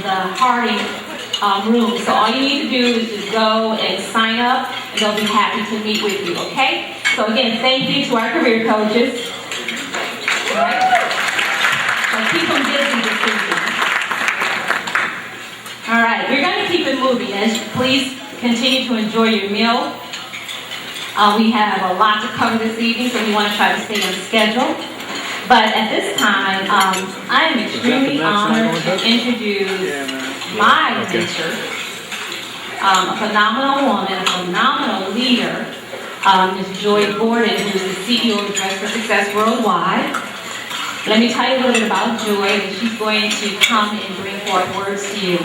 the Harding room. So all you need to do is just go and sign up, and they'll be happy to meet with you, okay? So again, thank you to our career coaches. All right. So keep them busy this evening. All right, we're going to keep it moving. Please continue to enjoy your meal. We have a lot to cover this evening, so we want to try to stay on schedule. But at this time, I am extremely honored to introduce my mentor, a phenomenal woman, a phenomenal leader, Ms. Joy Gordon, who is the CEO of Dress for Success Worldwide. Let me tell you a little bit about Joy, and she's going to come and bring forth words to you.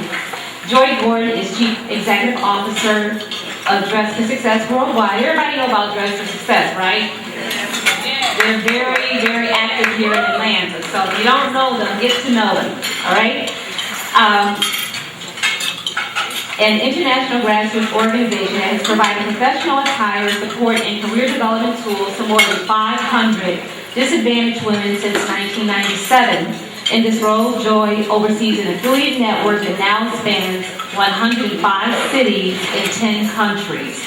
Joy Gordon is Chief Executive Officer of Dress for Success Worldwide. Everybody know about Dress for Success, right? They're very, very active here in Atlanta. So if you don't know them, get to know them, all right? An international grassroots organization that has provided professional attire, support, and career development tools to more than 500 disadvantaged women since 1997. In this role, Joy oversees an affiliate network that now spans 105 cities in 10 countries.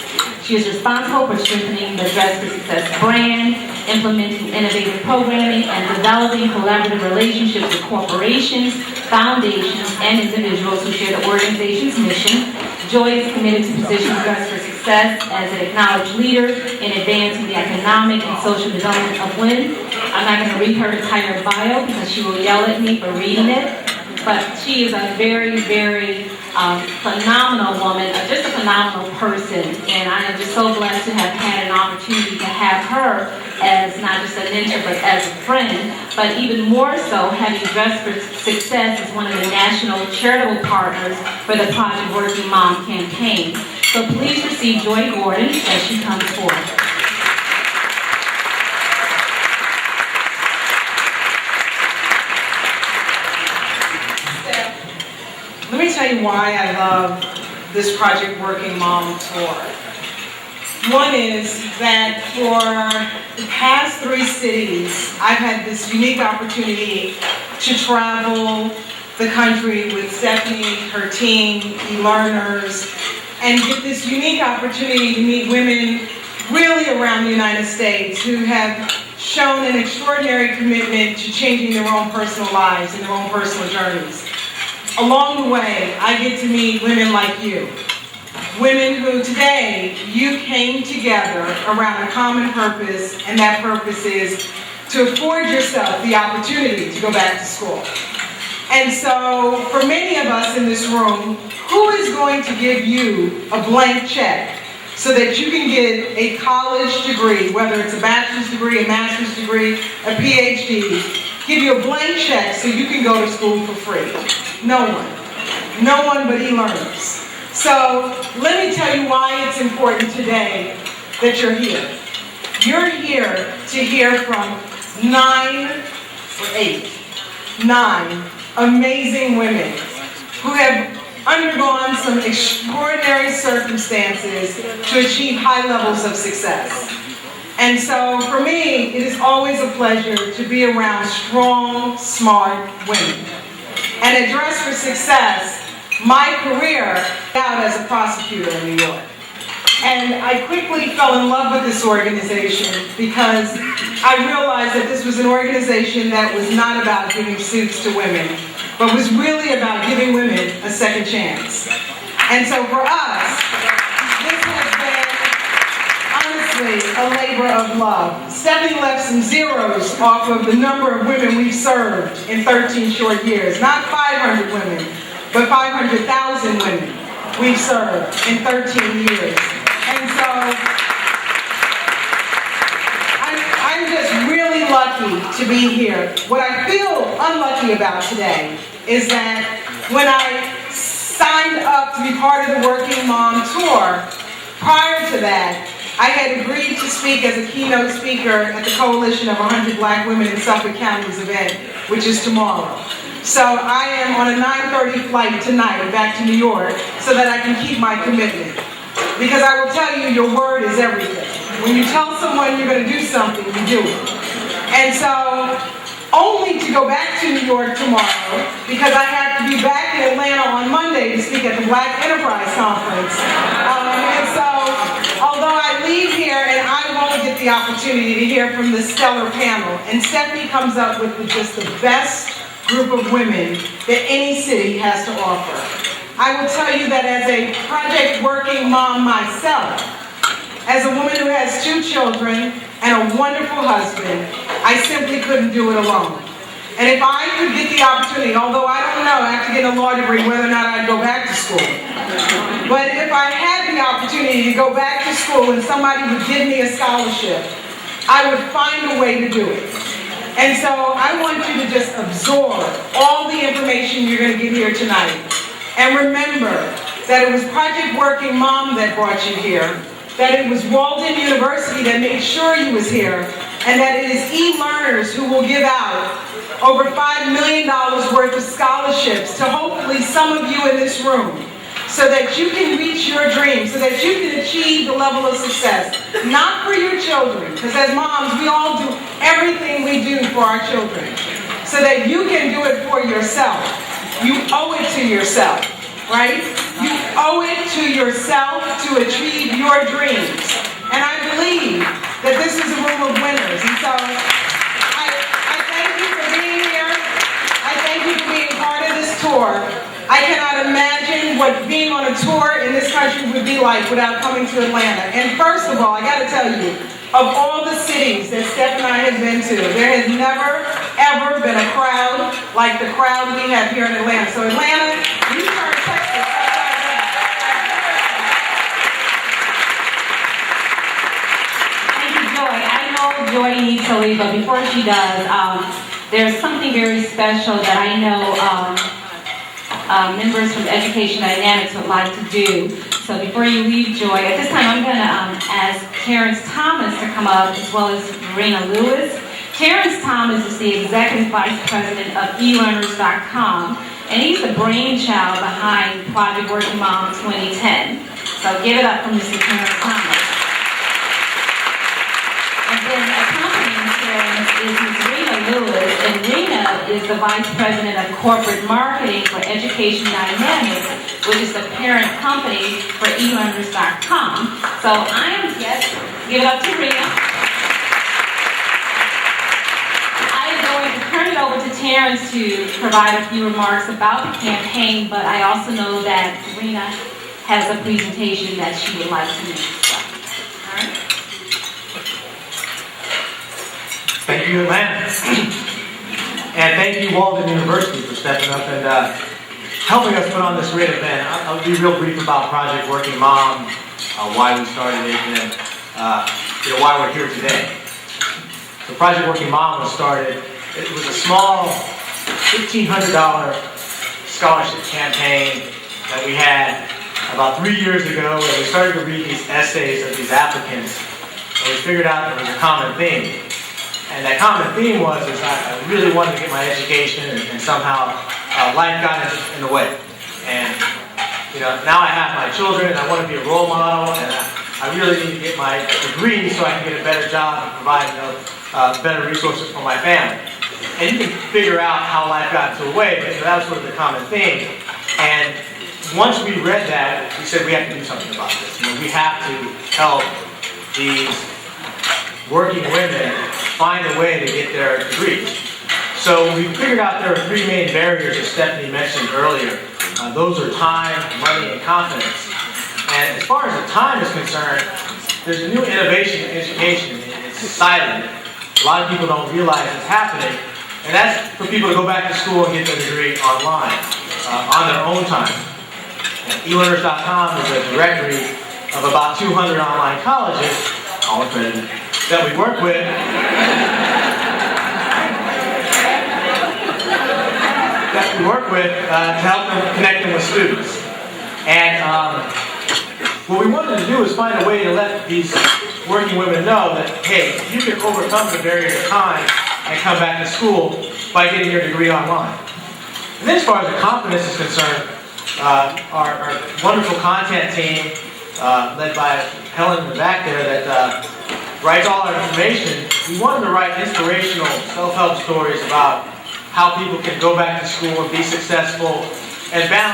She is responsible for strengthening the Dress for Success brand, implementing innovative programming, and developing collaborative relationships with corporations, foundations, and individuals who share the organization's mission. Joy is committed to positioning Dress for Success as an acknowledged leader in advancing the economic and social development of women. I'm not going to read her entire bio because she will yell at me for reading it, but she is a very, very phenomenal woman, just a phenomenal person, and I am just so blessed to have had an opportunity to have her as not just a mentor, but as a friend, but even more so having Dress for Success as one of the national charitable partners for the Project Working Mom campaign. So please receive Joy Gordon as she comes forward. Let me tell you why I love this Project Working Mom tour. One is that for the past 3 cities, I've had this unique opportunity to travel the country with Stephanie, her team, elearners, and get this unique opportunity to meet women really around the United States who have shown an extraordinary commitment to changing their own personal lives and their own personal journeys. Along the way, I get to meet women like you. Women who today, you came together around a common purpose, and that purpose is to afford yourself the opportunity to go back to school. And so, for many of us in this room, who is going to give you a blank check so that you can get a college degree, whether it's a bachelor's degree, a master's degree, a PhD, give you a blank check so you can go to school for free? No one. No one but elearners. So let me tell you why it's important today that you're here. You're here to hear from 9 amazing women who have undergone some extraordinary circumstances to achieve high levels of success. And so for me, it is always a pleasure to be around strong, smart women. And at Dress for Success, my career out as a prosecutor in New York. And I quickly fell in love with this organization because I realized that this was an organization that was not about giving suits to women, but was really about giving women a second chance. And so for us, this has been honestly a labor of love. Stephanie left some zeros off of the number of women we've served in 13 short years. Not 500 women, but 500,000 women we've served in 13 years. And so I'm just really lucky to be here. What I feel unlucky about today is that when I signed up to be part of the Working Mom Tour, prior to that, I had agreed to speak as a keynote speaker at the Coalition of 100 Black Women in Suffolk County's event, which is tomorrow. So I am on a 9:30 flight tonight back to New York so that I can keep my commitment. Because I will tell you, your word is everything. When you tell someone you're going to do something, you do it. And so, only to go back to New York tomorrow, because I have to be back in Atlanta week at the Black Enterprise Conference. And so, although I leave here and I won't get the opportunity to hear from the stellar panel, and Stephanie comes up with just the best group of women that any city has to offer. I will tell you that as a project working mom myself, as a woman who has 2 children and a wonderful husband, I simply couldn't do it alone. And if I could get the opportunity, although I don't know after getting a law degree whether or not I'd go back to school, but if I had the opportunity to go back to school and somebody would give me a scholarship, I would find a way to do it. And so I want you to just absorb all the information you're going to get here tonight. And remember that it was Project Working Mom that brought you here, that it was Walden University that made sure you was here, and that it is elearners who will give out over $5 million worth of scholarships to hopefully some of you in this room, so that you can reach your dreams, so that you can achieve the level of success, not for your children, because as moms, we all do everything we do for our children, so that you can do it for yourself. You owe it to yourself, right? You owe it to yourself to achieve your dreams. And I believe that this is a room of winners. And so I thank you for being here. I thank you for being part of this tour. I cannot imagine what being on a tour in this country would be like without coming to Atlanta. And first of all, I got to tell you, of all the cities that Steph and I have been to, there has never, ever been a crowd like the crowd we have here in Atlanta. So Atlanta, you turn Texas upside down. Thank you, Joy. I know Joy needs to leave, but before she does, there's something very special that I know members from Education Dynamics would like to do. So before you leave, Joy, at this time I'm going to ask Terrence Thomas to come up, as well as Marina Lewis. Terrence Thomas is the Executive Vice President of elearners.com, and he's the brainchild behind Project Working Mom 2010. So give it up for Mr. Terrence Thomas. And then accompanying Terrence is Ms. Rena Lewis, and Rena is the Vice President of Corporate Marketing for Education Dynamics, which is the parent company for elearners.com. So I am, yes, give it up to Rena. I am going to turn it over to Terrence to provide a few remarks about the campaign, but I also know that Rena has a presentation that she would like to make as well. All right? Thank you, Atlanta. And thank you, Walden University, for stepping up and helping us put on this great event. I'll be real brief about Project Working Mom, why we started it, and why we're here today. So Project Working Mom was started, it was a small $1,500 scholarship campaign that we had about 3 years ago, and we started to read these essays of these applicants, and we figured out there was a common theme. And that common theme was I really wanted to get my education, and somehow life got in the way. And now I have my children, and I want to be a role model, and I really need to get my degree so I can get a better job and provide better resources for my family. And you can figure out how life got into the way, but that was sort of the common theme. And once we read that, we said we have to do something about this. We have to help these working women find a way to get their degrees. So we figured out there are 3 main barriers, as Stephanie mentioned earlier. Those are time, money, and confidence. And as far as the time is concerned, there's a new innovation in education. It's silent. A lot of people don't realize it's happening. And that's for people to go back to school and get their degree online, on their own time. elearners.com is a directory of about 200 online colleges, all accredited, that we work with. To help them connect them with students. And what we wanted to do is find a way to let these working women know that, hey, you can overcome the barrier of time and come back to school by getting your degree online. And then as far as the confidence is concerned, our wonderful content team, led by Helen in the back there, that writes all our information, we wanted to write inspirational self-help stories about how people can go back to school and be successful and balance